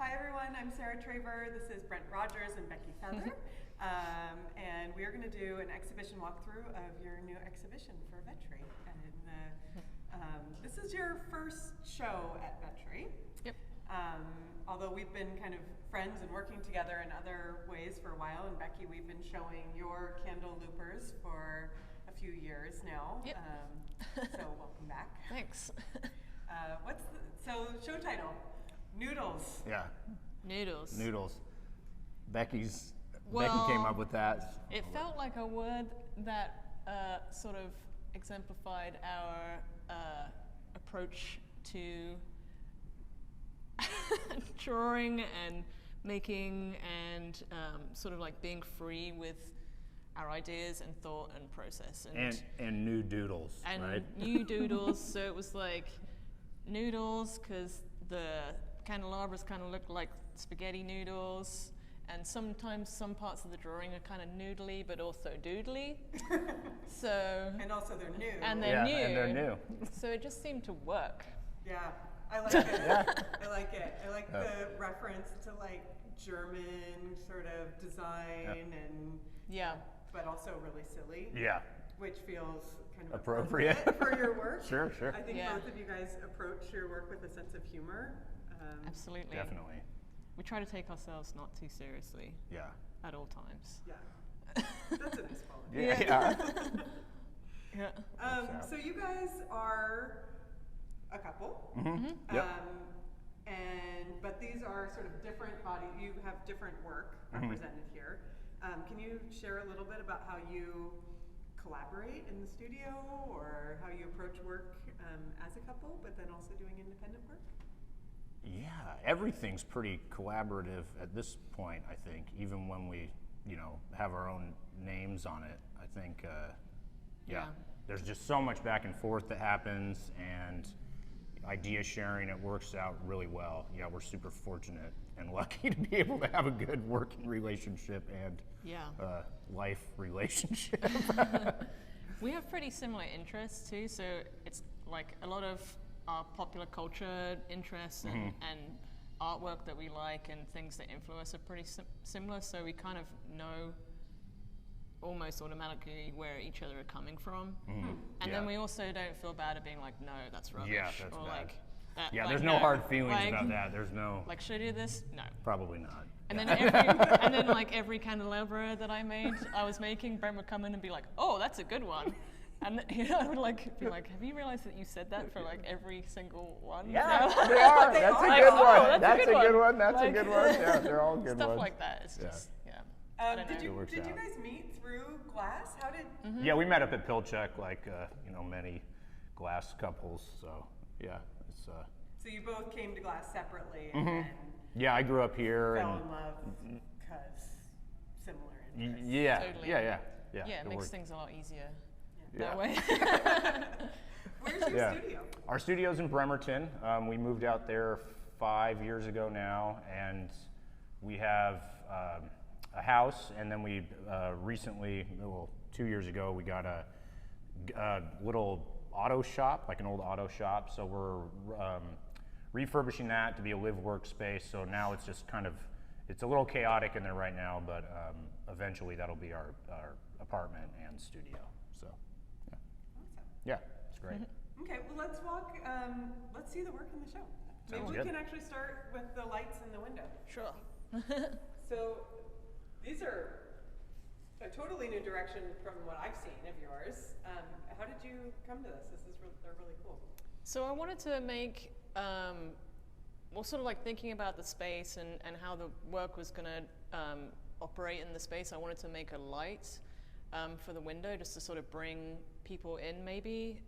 Hi everyone, I'm Sarah Traver. This is Brent Rogers and Beccy Feather. And we are going to do an exhibition walkthrough of your new exhibition for Beccy. And this is your first show at Beccy. Yep. Although we've been kind of friends and working together in other ways for a while, and Beccy, we've been showing your candle loopers for a few years now. Yep. So welcome back. Thanks. So show title? Noodles. Yeah. Noodles. Noodles. Becky Well, came up with that. It felt like a word that sort of exemplified our approach to drawing and making and sort of like being free with our ideas and thought and process. And new doodles, and right? new doodles. So it was like noodles because the candelabras kind of look like spaghetti noodles, and sometimes some parts of the drawing are kind of noodly but also doodly. So And also they're new. and they're new. And they're new. So it just seemed to work. Yeah, I like it. Yeah. I like it. I like the reference to like German sort of design and Yeah. but also really silly. Yeah. Which feels kind of Appropriate. for your work. Sure. I think Yeah. both of you guys approach your work with a sense of humor. Absolutely. Definitely. We try to take ourselves not too seriously Yeah. at all times. Yeah, that's a nice quality. Yeah. Yeah. So you guys are a couple. Yep. But these are sort of different bodies. You have different work represented here. Can you share a little bit about how you collaborate in the studio, or how you approach work as a couple, but then also doing independent work? Yeah, everything's pretty collaborative at this point, I think, even when we, have our own names on it. I think, Yeah. there's just so much back and forth that happens, and idea sharing, it works out really well. Yeah, we're super fortunate and lucky to be able to have a good working relationship and Yeah. life relationship. We have pretty similar interests too, so it's like a lot of our popular culture interests and artwork that we like and things that influence are pretty similar, so we kind of know almost automatically where each other are coming from. And then we also don't feel bad at being like, no, that's rubbish. Yeah, that's or bad. like, that, Yeah, like, there's no hard feelings like, about that. There's no, like, should I do this? No. probably not. And Yeah. then every candelabra that I was making, Brent would come in and be like, "Oh, that's a good one," and I would be like, "Have you realized that you said that for like every single one?" Yeah, now?" they are. They That's a are. good Oh, one. that's a That's a good good one. one. That's a Like- good one. Yeah, they're all good Stuff ones. like that. It's Yeah. just I don't Did know. you works did you out. guys meet through glass? How did? Yeah, we met up at Pilchuck, like many glass couples. So yeah, it's So you both came to glass separately and then yeah. I grew up here, fell and in love because similar interests. yeah, Totally. yeah. Yeah, it makes worked. things a lot easier Yeah. that way. Where's your Yeah. studio? Our studio's in Bremerton. We moved out there 5 years ago now, and we have a house, and then we recently, 2 years ago, we got a little auto shop, like an old auto shop. So we're refurbishing that to be a live workspace. So now it's just it's a little chaotic in there right now, but eventually that'll be our apartment and studio. So yeah, Awesome. yeah, it's great. Okay, well let's walk. Let's see the work in the show. Maybe Sounds we good. can actually start with the lights in the window. Sure. So these are a totally new direction from what I've seen of yours. How did you come to this? They're really cool. So I wanted to make, sort of like thinking about the space and how the work was going to operate in the space. I wanted to make a light for the window just to sort of bring people in maybe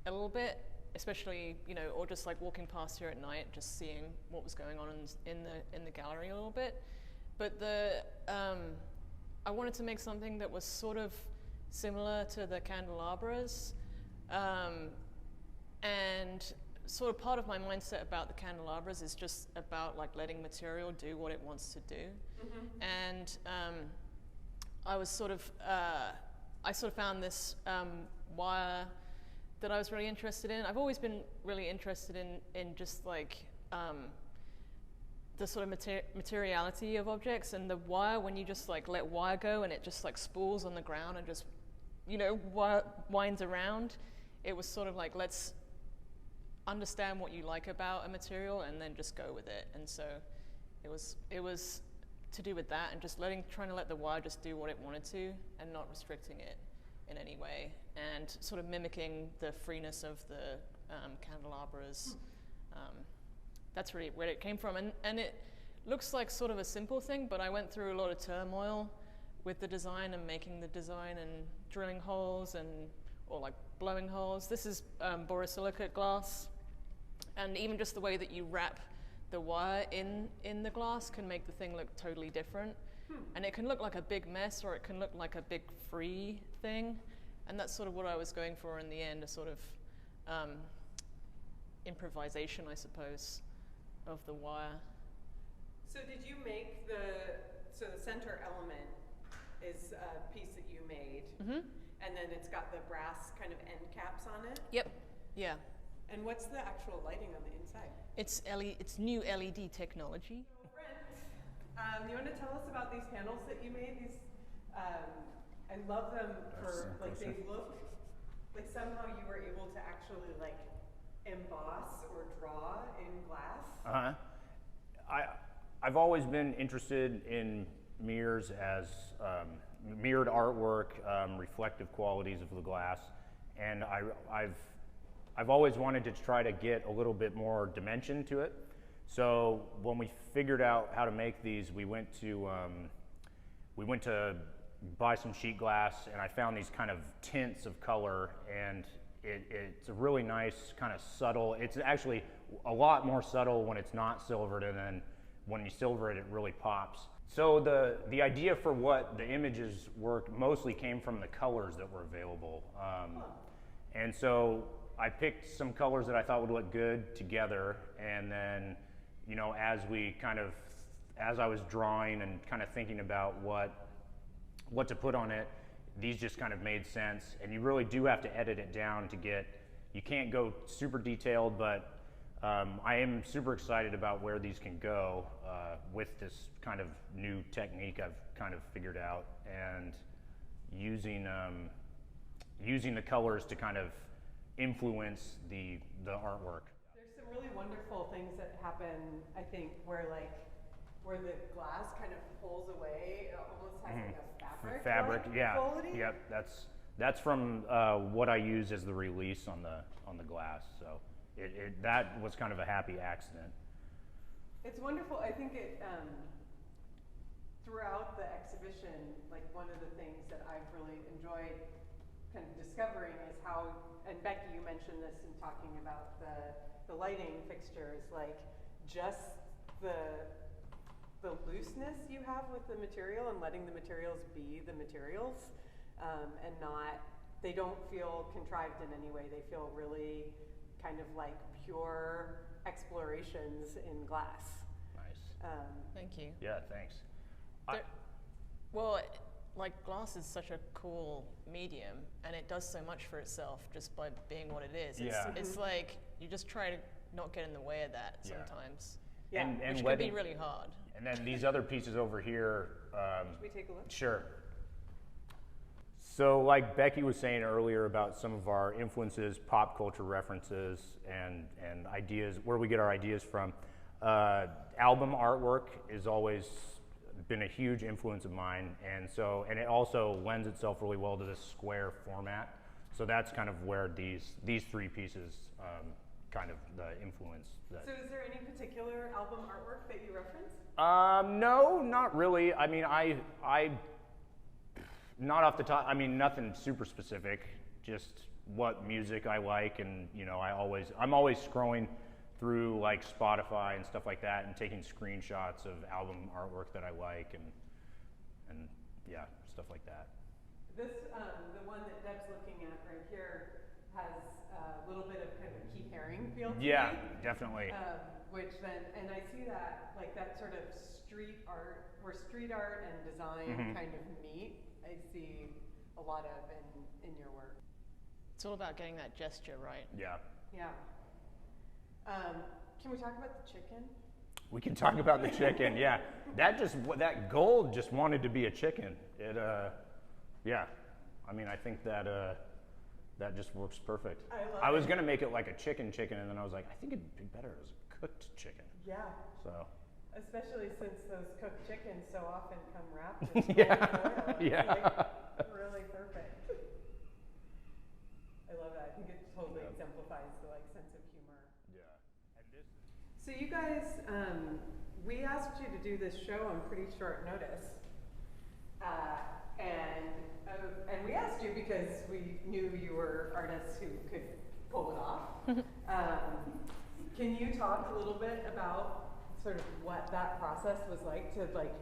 a little bit, especially, or just like walking past here at night, just seeing what was going on in the gallery a little bit. But I wanted to make something that was sort of similar to the candelabras, and sort of part of my mindset about the candelabras is just about like letting material do what it wants to do. And I sort of found this wire that I was really interested in. I've always been really interested in just like the sort of materiality of objects, and the wire, when you just like let wire go and it just like spools on the ground and just, you know, winds around. It was sort of like, let's understand what you like about a material and then just go with it. And so it was to do with that, and just trying to let the wire just do what it wanted to and not restricting it in any way, and sort of mimicking the freeness of the candelabras. That's really where it came from, and it looks like sort of a simple thing, but I went through a lot of turmoil with the design and making the design and drilling holes or like blowing holes. This is borosilicate glass, and even just the way that you wrap the wire in the glass can make the thing look totally different. And it can look like a big mess, or it can look like a big free thing, and that's sort of what I was going for in the end, a sort of improvisation, I suppose, of the wire. So did you make the center element is a piece that you made, and then it's got the brass kind of end caps on it? Yep, yeah. And what's the actual lighting on the inside? It's new LED technology. So Brent, you want to tell us about these panels that you made? These, I love them for, like, they look like somehow you were able to actually like emboss or draw in glass. I've always been interested in mirrors as mirrored artwork, reflective qualities of the glass, and I've always wanted to try to get a little bit more dimension to it. So when we figured out how to make these, we went to buy some sheet glass, and I found these kind of tints of color, and it's a really nice kind of subtle. It's actually a lot more subtle when it's not silvered, and then when you silver it, it really pops. So the idea for what the images worked mostly came from the colors that were available. And so I picked some colors that I thought would look good together, and then, you know, as I was drawing and kind of thinking about what to put on it, these just kind of made sense. And you really do have to edit it down to you can't go super detailed, but I am super excited about where these can go with this kind of new technique I've kind of figured out, and using the colors to kind of influence the artwork. There's some really wonderful things that happen, I think, where the glass kind of pulls away. It almost has like a fabric yeah, quality. Yep. That's from what I use as the release on the glass. So that was kind of a happy accident. It's wonderful. I think it throughout the exhibition, like one of the things that I've really enjoyed kind of discovering is how, and Becky, you mentioned this in talking about the lighting fixtures, like just the looseness you have with the material and letting the materials be the materials, and they don't feel contrived in any way. They feel really kind of like pure explorations in glass. Nice. Thank you. Yeah, thanks. Well, like glass is such a cool medium, and it does so much for itself just by being what it is. It's like you just try to not get in the way of that sometimes. Yeah. Which can be really hard. And then these other pieces over here. Should we take a look? Sure. So like Becky was saying earlier about some of our influences, pop culture references, and ideas, where we get our ideas from. Album artwork has always been a huge influence of mine, and it also lends itself really well to this square format. So that's kind of where these three pieces kind of the influence. So is there any particular album artwork that you reference? No, not really. I mean, I not off the top. I mean, nothing super specific. Just what music I like, and you know, I'm always scrolling through like Spotify and stuff like that, and taking screenshots of album artwork that I like, and yeah, stuff like that. This the one that Deb's looking at right here has a little bit of kind of a Keith Haring feel to Yeah, me. definitely. Which then, and I see that like that sort of street art, where street art and design kind of meet. I see a lot of in your work. It's all about getting that gesture right. Yeah. Yeah. Can we talk about the chicken? We can talk about the chicken. Yeah, that gold just wanted to be a chicken. It yeah. I mean, I think that that just works perfect. I was gonna make it like a chicken, and then I was like, I think it'd be better as a cooked chicken. Yeah. So. Especially since those cooked chickens so often come wrapped in Yeah. foil. Yeah. Like really perfect. I love that. I think it totally exemplifies the like sense of humor. Yeah. And this. So you guys, we asked you to do this show on pretty short notice, and we asked you because we knew you were artists who could pull it off. Can you talk a little bit about sort of what that process was like to like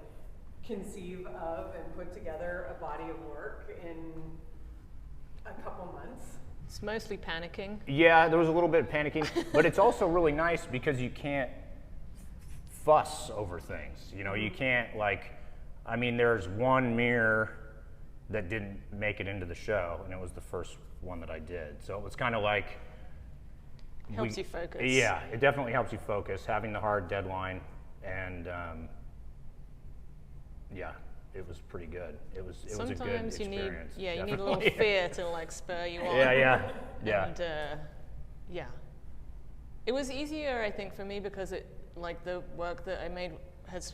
conceive of and put together a body of work in a couple months? It's mostly panicking. Yeah, there was a little bit of panicking, but it's also really nice because you can't fuss over things. You know, you can't like, I mean, there's one mirror that didn't make it into the show, and it was the first one that I did. So it was kind of like, Helps you focus. Yeah, it definitely helps you focus, having the hard deadline, and yeah, it was pretty good. It was a good experience. Sometimes you need, you need a definitely. little fear to like spur you on. Yeah. And yeah, it was easier, I think, for me because it like the work that I made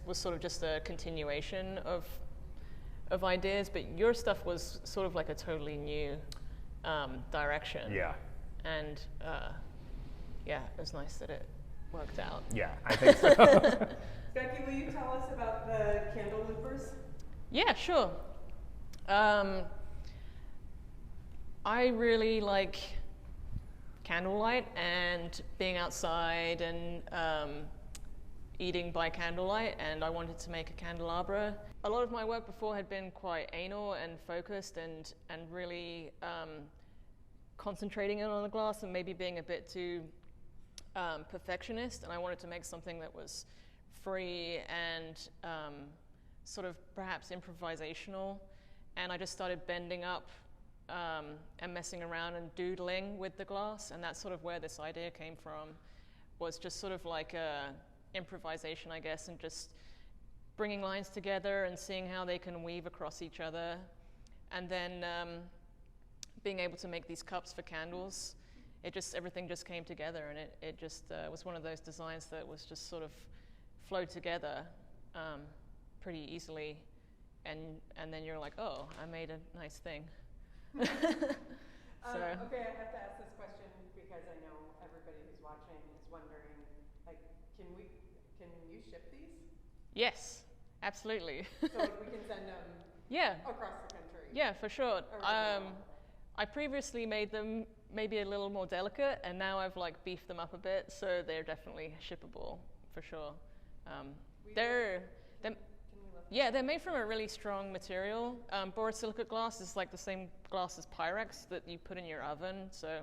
was sort of just a continuation of ideas, but your stuff was sort of like a totally new direction. Yeah. And yeah, it was nice that it worked out. Yeah, I think so. Becky, will you tell us about the candle loopers? Yeah, sure. I really like candlelight and being outside and eating by candlelight, and I wanted to make a candelabra. A lot of my work before had been quite anal and focused and really concentrating in on the glass and maybe being a bit too perfectionist, and I wanted to make something that was free and sort of perhaps improvisational, and I just started bending up and messing around and doodling with the glass, and that's sort of where this idea came from, was just sort of like a improvisation, I guess, and just bringing lines together and seeing how they can weave across each other, and then being able to make these cups for candles. Everything just came together, and it just was one of those designs that was just sort of flowed together pretty easily, and then you're like, oh, I made a nice thing. Okay, I have to ask this question because I know everybody who's watching is wondering, like, can you ship these? Yes, absolutely. So we can send them across the country? Yeah, for sure. I previously made them maybe a little more delicate, and now I've like beefed them up a bit, so they're definitely shippable for sure. They're made from a really strong material. Borosilicate glass is like the same glass as Pyrex that you put in your oven, so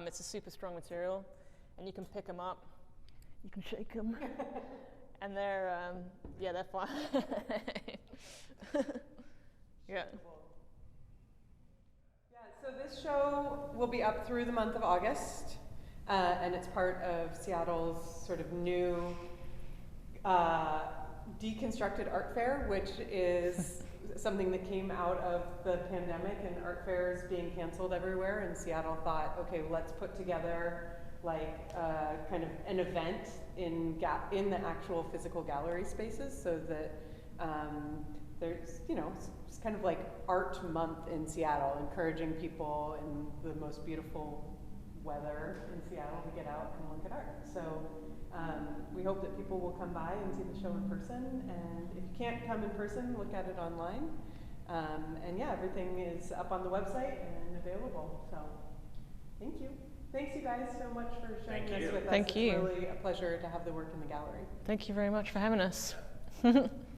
it's a super strong material, and you can pick them up, you can shake them, and they're fine. Yeah. So this show will be up through the month of August, and it's part of Seattle's sort of new deconstructed art fair, which is something that came out of the pandemic and art fairs being canceled everywhere, and Seattle thought, okay, let's put together like kind of an event in the actual physical gallery spaces, so that there's, it's kind of like art month in Seattle, encouraging people in the most beautiful weather in Seattle to get out and look at art. So we hope that people will come by and see the show in person, and if you can't come in person, look at it online. And yeah, everything is up on the website and available. So thank you. Thanks you guys so much for sharing this with us. Thank you. It's really a pleasure to have the work in the gallery. Thank you very much for having us.